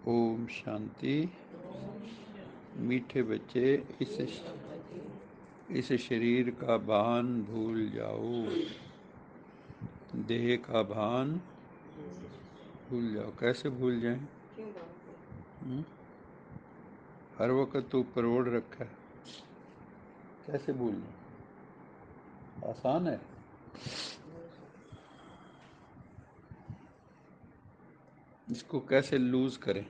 ओम शांति। मीठे बच्चे, इस शरीर का भान भूल जाओ, देह का भान भूल जाओ। कैसे भूल जाएं? हर वक्त तो ऊपर ओढ़ रखा है, कैसे भूल जाएं? आसान है। इसको कैसे लूज करें?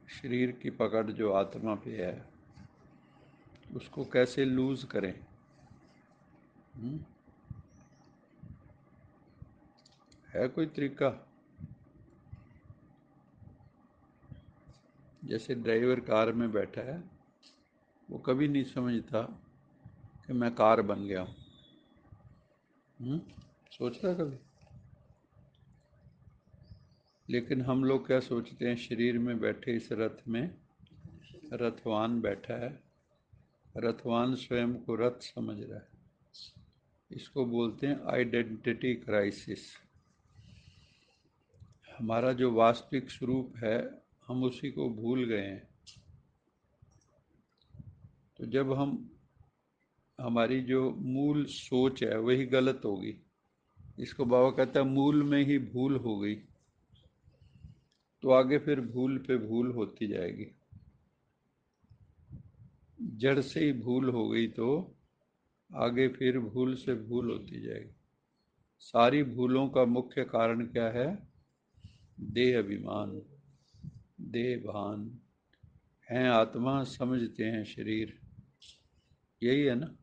शरीर की पकड़ जो आत्मा पे है उसको कैसे लूज करें? है कोई तरीका? जैसे ड्राइवर कार में बैठा है, वो कभी नहीं समझता कि मैं कार बन गया हूँ। सोच रहा कभी? लेकिन हम लोग क्या सोचते हैं, शरीर में बैठे इस रथ में रथवान बैठा है, रथवान स्वयं को रथ समझ रहा है। इसको बोलते हैं आइडेंटिटी क्राइसिस। हमारा जो वास्तविक स्वरूप है हम उसी को भूल गए हैं। तो जब हमारी जो मूल सोच है वही गलत होगी, इसको बाबा कहता है मूल में ही भूल हो गई, तो आगे फिर भूल पे भूल होती जाएगी। जड़ से ही भूल हो गई तो आगे फिर भूल से भूल होती जाएगी। सारी भूलों का मुख्य कारण क्या है? देह अभिमान, देह भान। हैं आत्मा, समझते हैं शरीर, यही है ना।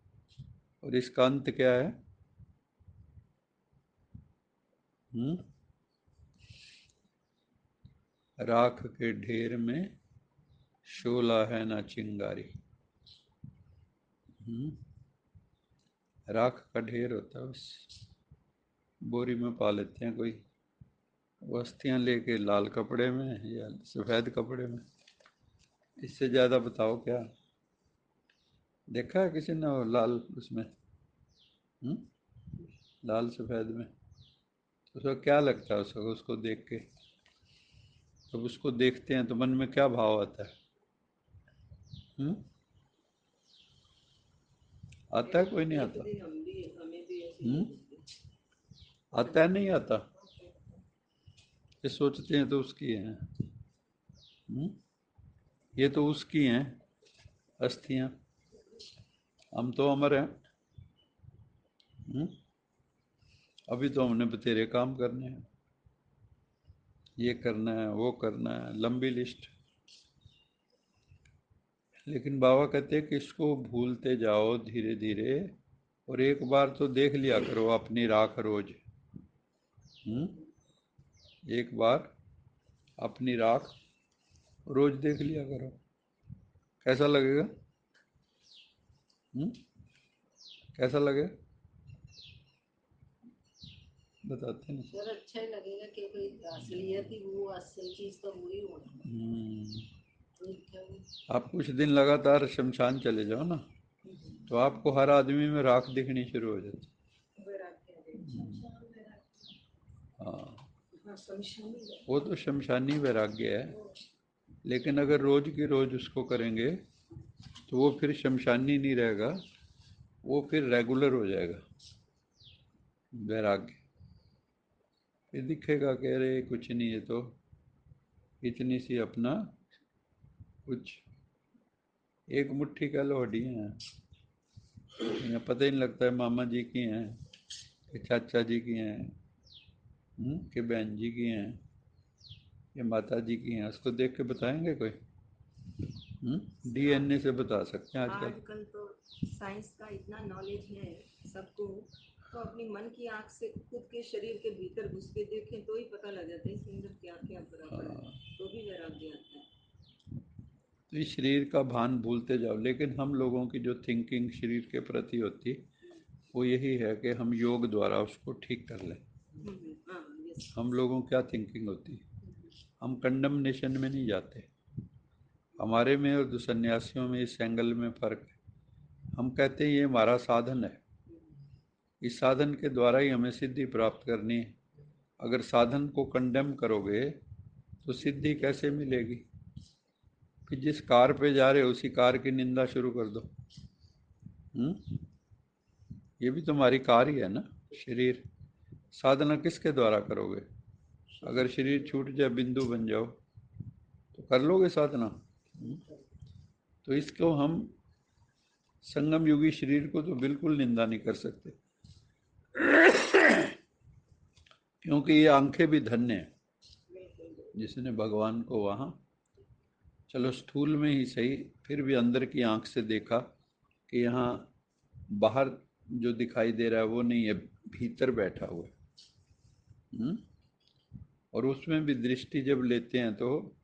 और इसका अंत क्या है? राख के ढेर में शोला है ना चिंगारी। राख का ढेर होता है, बस बोरी में पा लेते हैं। कोई वस्तियां लेके लाल कपड़े में या सफ़ेद कपड़े में, इससे ज़्यादा बताओ क्या? देखा है किसी ने वो लाल उसमें लाल सफ़ेद में? तो उसको क्या लगता है? उसको देख के, जब उसको देखते हैं तो मन में क्या भाव आता है? आता है? कोई नहीं आता? आता है? नहीं आता? ये सोचते हैं तो उसकी हैं। ये तो उसकी हैं अस्थियां, हम तो अमर हैं। अभी तो हमने बतेरे काम करने हैं, ये करना है वो करना है, लंबी लिस्ट। लेकिन बाबा कहते हैं कि इसको भूलते जाओ धीरे धीरे, और एक बार तो देख लिया करो अपनी राख रोज। एक बार अपनी राख रोज देख लिया करो, कैसा लगेगा? कैसा लगेगा बताते हैं। सर अच्छा ही लगेगा कि कोई असलियत ही वो, असल चीज तो वही होना। आप कुछ दिन लगातार शमशान चले जाओ ना, तो आपको हर आदमी में राख दिखनी शुरू हो जाती। हाँ, वो तो शमशानी वैराग्य है, लेकिन अगर रोज की रोज उसको करेंगे तो वो फिर शमशानी नहीं रहेगा, वो फिर रेगुलर हो जाएगा वैराग्य। फिर दिखेगा कि अरे कुछ नहीं है, तो इतनी सी अपना कुछ एक मुट्ठी कह लो हड्डियाँ हैं, पता ही नहीं लगता है मामा जी की हैं कि चाचा जी की हैं, कि बहन जी की हैं, ये माता जी की हैं। उसको देख के बताएंगे कोई? डीएनए से बता सकते हैं आजकल। आजकल तो साइंस का इतना नॉलेज है सबको, तो अपनी मन की आंख से खुद के शरीर के भीतर घुस के देखें तो ही पता लग जाता है इसके अंदर क्या क्या बराबर है, तो भी वैराग्य आता है। तो इस शरीर का भान भूलते जाओ, लेकिन हम लोगों की जो थिंकिंग शरीर के प्रति होती वो यही है कि हम योग द्वारा उसको ठीक कर लें। हम लोगों क्या थिंकिंग होती, हम कंडमनेशन में नहीं जाते। हमारे में और सन्यासियों में इस एंगल में फ़र्क है। हम कहते हैं ये हमारा साधन है, इस साधन के द्वारा ही हमें सिद्धि प्राप्त करनी है। अगर साधन को कंडेम करोगे तो सिद्धि कैसे मिलेगी? कि जिस कार पे जा रहे हो उसी कार की निंदा शुरू कर दो। ये भी तुम्हारी कार ही है ना, शरीर। साधना किसके द्वारा करोगे? अगर शरीर छूट जाए, बिंदु बन जाओ, तो कर लोगे साधना? तो इसको हम संगम युगी शरीर को तो बिल्कुल निंदा नहीं कर सकते, क्योंकि ये आंखें भी धन्य है जिसने भगवान को वहाँ, चलो स्थूल में ही सही, फिर भी अंदर की आंख से देखा कि यहाँ बाहर जो दिखाई दे रहा है वो नहीं है, भीतर बैठा हुआ है। और उसमें भी दृष्टि जब लेते हैं तो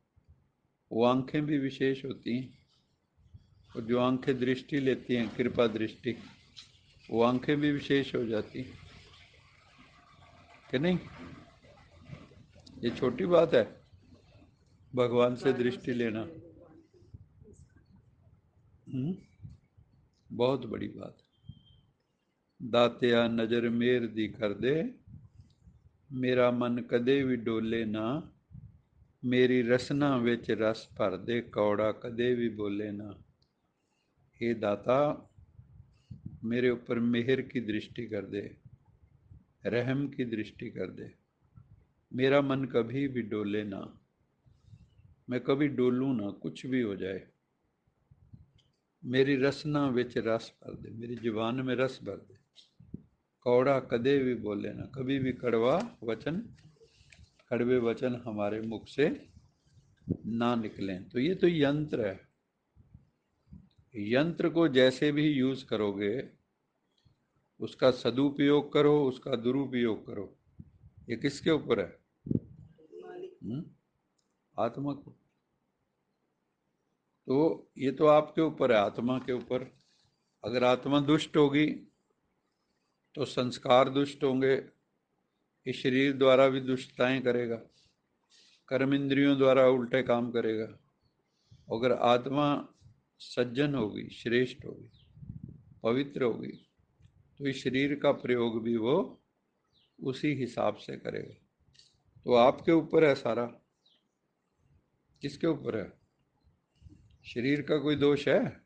वो आंखें भी विशेष होती हैं, और जो आंखें दृष्टि लेती हैं, कृपा दृष्टि, वो आंखें भी विशेष हो जाती हैं कि नहीं? ये छोटी बात है भगवान से दृष्टि लेना। बहुत बड़ी बात है। दातिया नजर मेर दी कर दे, मेरा मन कदे भी डोले ना, मेरी रसना विच रस भर दे, कौड़ा कदे भी बोले ना। हे दाता, मेरे ऊपर मेहर की दृष्टि कर दे, रहम की दृष्टि कर दे, मेरा मन कभी भी डोले ना, मैं कभी डोलूं ना, कुछ भी हो जाए। मेरी रसना विच रस भर दे, मेरी जुबान में रस भर दे, कौड़ा कदे भी बोले ना, कभी भी कड़वा वचन, कड़वे वचन हमारे मुख से ना निकलें। तो ये तो यंत्र है। यंत्र को जैसे भी यूज करोगे, उसका सदुपयोग करो, उसका दुरुपयोग करो, ये किसके ऊपर है? आत्मा को। तो ये तो आपके ऊपर है, आत्मा के ऊपर। अगर आत्मा दुष्ट होगी तो संस्कार दुष्ट होंगे, इस शरीर द्वारा भी दुष्टताएं करेगा, कर्म इंद्रियों द्वारा उल्टे काम करेगा। अगर आत्मा सज्जन होगी, श्रेष्ठ होगी, पवित्र होगी, तो इस शरीर का प्रयोग भी वो उसी हिसाब से करेगा। तो आपके ऊपर है सारा। किसके ऊपर है? शरीर का कोई दोष है?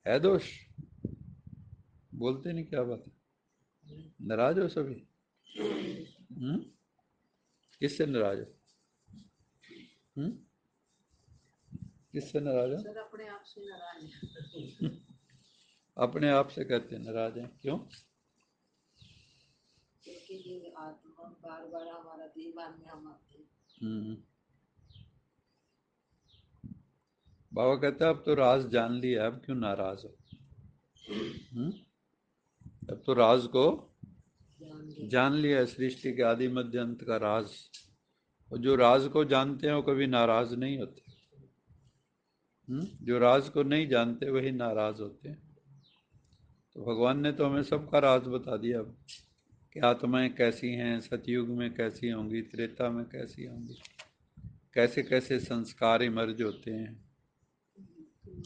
है दोष? बोलते नहीं, क्या बात है? नाराज हो सभी? किससे नाराज हो? किससे नाराज हो? सर अपने आप से नाराज है। अपने आप से कहते हैं नाराज हैं, क्यों? क्योंकि ये आत्मा बार बार हमारा दीवान में हम आते हैं। बाबा कहता है अब तो राज जान लिया, अब क्यों नाराज हो? अब तो राज को जान लिया, सृष्टि के आदि मध्य अंत का राज। और जो राज को जानते हैं वो कभी नाराज नहीं होते। जो राज को नहीं जानते वही नाराज होते हैं। तो भगवान ने तो हमें सबका राज बता दिया अब, कि आत्माएं कैसी हैं, सतयुग में कैसी होंगी, त्रेता में कैसी होंगी, कैसे कैसे संस्कार इमर्ज होते हैं,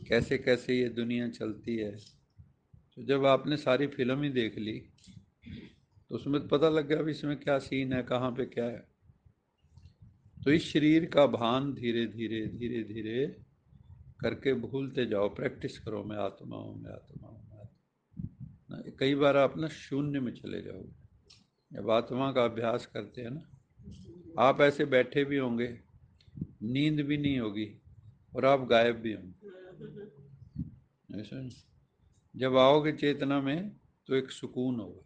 कैसे कैसे ये दुनिया चलती है। तो जब आपने सारी फिल्म ही देख ली तो उसमें तो पता लग गया अब इसमें क्या सीन है, कहाँ पे क्या है। तो इस शरीर का भान धीरे धीरे धीरे धीरे करके भूलते जाओ, प्रैक्टिस करो, मैं आत्मा हूँ, मैं आत्मा हूँ, मैं आत्मा। कई बार आप ना शून्य में चले जाओगे जब आत्मा का अभ्यास करते हैं ना। आप ऐसे बैठे भी होंगे, नींद भी नहीं होगी, और आप गायब भी होंगे। ऐसा नहीं, जब आओगे चेतना में तो एक सुकून होगा,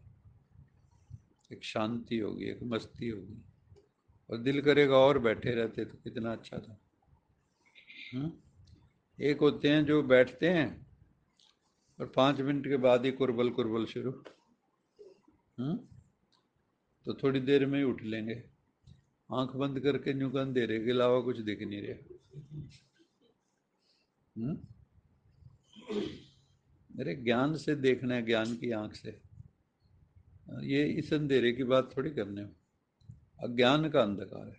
एक शांति होगी, एक मस्ती होगी, और दिल करेगा और बैठे रहते तो कितना अच्छा था। एक होते हैं जो बैठते हैं और 5 मिनट के बाद ही कुरबल कुरबल शुरू। तो थोड़ी देर में ही उठ लेंगे, आंख बंद करके न्यू अंधेरे के अलावा कुछ दिख नहीं रहा। मेरे ज्ञान से देखना है, ज्ञान की आंख से। ये इस अंधेरे की बात थोड़ी करने में, अज्ञान का अंधकार है।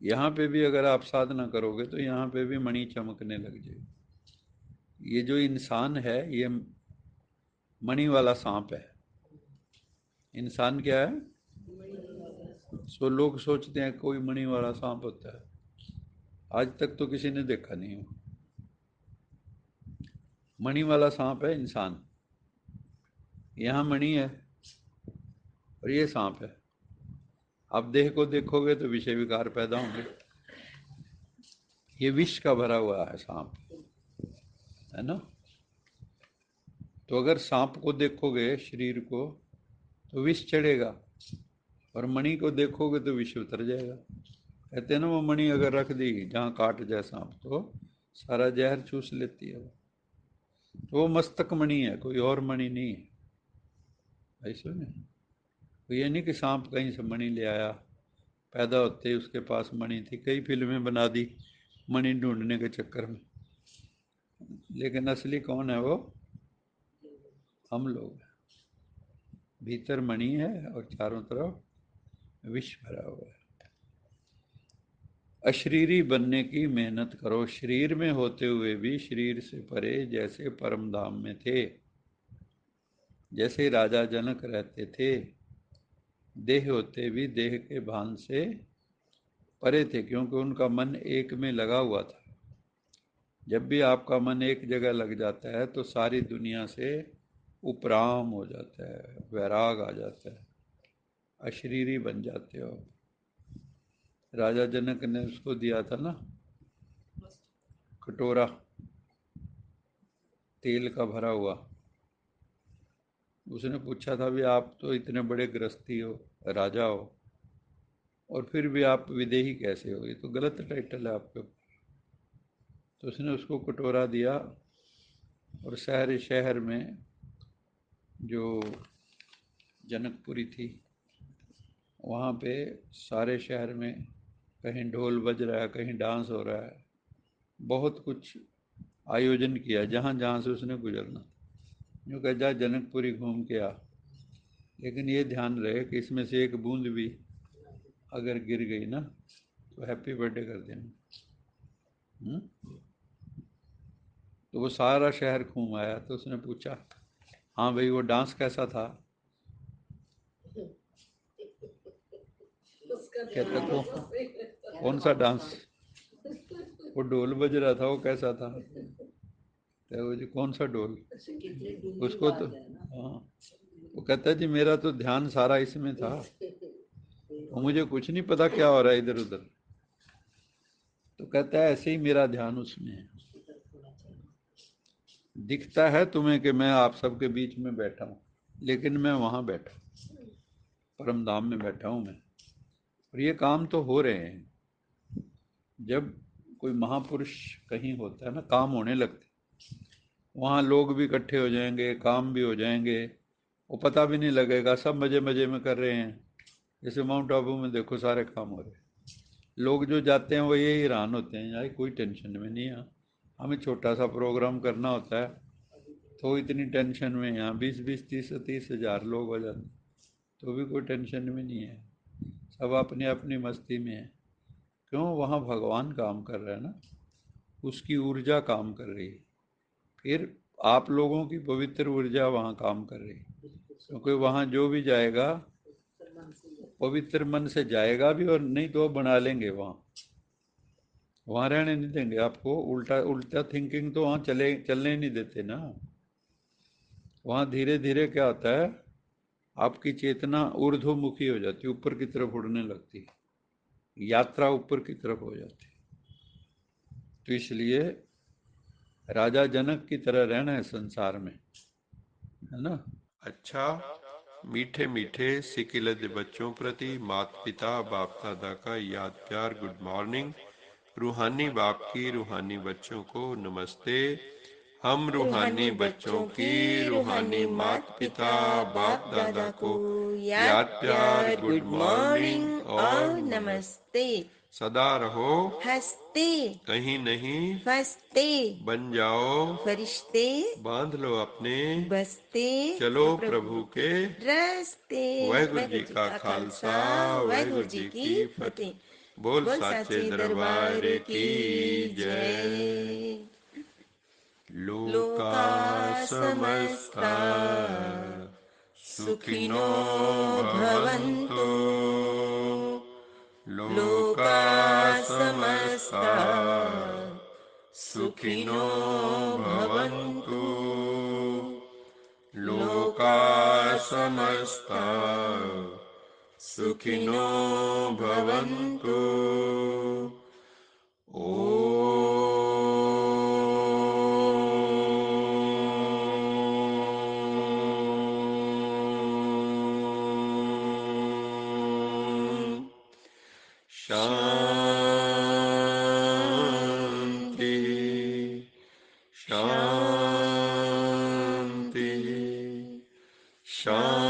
यहाँ पे भी अगर आप साधना करोगे तो यहाँ पे भी मणि चमकने लग जाएगी। ये जो इंसान है ये मणि वाला सांप है। इंसान क्या है? सो लोग सोचते हैं कोई मणि वाला सांप होता है, आज तक तो किसी ने देखा नहीं हो। मणि वाला सांप है इंसान, यहाँ मणि है और ये सांप है। आप देह को देखोगे तो विषय विकार पैदा होंगे। ये विष का भरा हुआ है सांप, है ना। तो अगर सांप को देखोगे शरीर को तो विष चढ़ेगा, और मणि को देखोगे तो विष उतर जाएगा। कहते हैं ना, वो मणि अगर रख दी जहाँ काट जाए सांप तो सारा जहर चूस लेती है। तो वो मस्तक मणि है, कोई और मणि नहीं है। ऐसे में तो ये नहीं कि सांप कहीं से मणि ले आया, पैदा होते ही उसके पास मणि थी। कई फिल्में बना दी मणि ढूंढने के चक्कर में, लेकिन असली कौन है वो? हम लोग हैं। भीतर मणि है और चारों तरफ विष भरा हुआ है। अशरीरी बनने की मेहनत करो, शरीर में होते हुए भी शरीर से परे जैसे परम धाम में थे। जैसे राजा जनक रहते थे, देह होते भी देह के भान से परे थे, क्योंकि उनका मन एक में लगा हुआ था। जब भी आपका मन एक जगह लग जाता है तो सारी दुनिया से उपराम हो जाता है, वैराग आ जाता है, अशरीरी बन जाते हो। राजा जनक ने उसको दिया था ना कटोरा तेल का भरा हुआ। उसने पूछा था भी आप तो इतने बड़े गृहस्थी हो, राजा हो, और फिर भी आप विदेही कैसे हो? ये तो गलत टाइटल है आपके ऊपर। तो उसने उसको कटोरा दिया, और शहर शहर में जो जनकपुरी थी वहाँ पे सारे शहर में कहीं ढोल बज रहा है, कहीं डांस हो रहा है, बहुत कुछ आयोजन किया जहाँ जहाँ से उसने गुजरना। यूँ कह जा जनकपुरी घूम के आ, लेकिन ये ध्यान रहे कि इसमें से एक बूंद भी अगर गिर गई ना तो हैप्पी बर्थडे कर देना। तो वो सारा शहर घूम आया, तो उसने पूछा हाँ भाई वो डांस कैसा था? कहता कौन सा डांस? वो ढोल बज रहा था, वो कैसा था? तो वो जी कौन सा ढोल? उसको तो हाँ, वो कहता है जी मेरा तो ध्यान सारा इसमें था, और मुझे कुछ नहीं पता क्या हो रहा है इधर उधर। तो कहता है ऐसे ही मेरा ध्यान उसमें है। दिखता है तुम्हें कि मैं आप सबके बीच में बैठा हूँ, लेकिन मैं वहाँ बैठा हूँ, परम धाम में बैठा हूँ मैं। और ये काम तो हो रहे हैं। जब कोई महापुरुष कहीं होता है ना, काम होने लगते, वहाँ लोग भी इकट्ठे हो जाएंगे, काम भी हो जाएंगे, वो पता भी नहीं लगेगा, सब मजे मजे में कर रहे हैं। जैसे माउंट आबू में देखो सारे काम हो रहे हैं, लोग जो जाते हैं वो यही हैरान होते हैं यार कोई टेंशन में नहीं है। हमें छोटा सा प्रोग्राम करना होता है तो इतनी टेंशन में, यहाँ 20-20 30-30 हज़ार लोग हो जाते तो भी कोई टेंशन में नहीं है, सब अपनी अपनी मस्ती में है। क्यों? वहाँ भगवान काम कर रहा है ना, उसकी ऊर्जा काम कर रही है। फिर आप लोगों की पवित्र ऊर्जा वहाँ काम कर रही है, क्योंकि वहाँ जो भी जाएगा पवित्र मन से जाएगा भी, और नहीं तो बना लेंगे वहाँ, वहाँ रहने नहीं देंगे आपको। उल्टा उल्टा थिंकिंग तो वहाँ चलने नहीं देते ना। वहाँ धीरे धीरे क्या होता है, आपकी चेतना ऊर्ध्वमुखी हो जाती है, ऊपर की तरफ उड़ने लगती है, यात्रा ऊपर की तरफ हो जाती है। तो इसलिए राजा जनक की तरह रहना है संसार में, है ना। अच्छा, मीठे मीठे सिकिलद बच्चों प्रति माता पिता बाप दादा का याद प्यार गुड मॉर्निंग। रूहानी बाप की रूहानी बच्चों को नमस्ते। हम रूहानी बच्चों की रूहानी माता पिता बाप दादा को याद प्यार गुड मॉर्निंग और नमस्ते। सदा रहो हंसते, कहीं नहीं फंसते, बन जाओ फरिश्ते, बांध लो अपने बसते, चलो प्रभु के रास्ते। वाहिगुरु जी का खालसा, वाहिगुरु जी की फतेह। बोल साचे दरबार की जय। लोका समस्ता सुखिनो भवन्तु, लोका समस्ता सुखिनो भवन्तु। लोका समस्ता सुखिनो भवन्तु। शांति शांति शांति।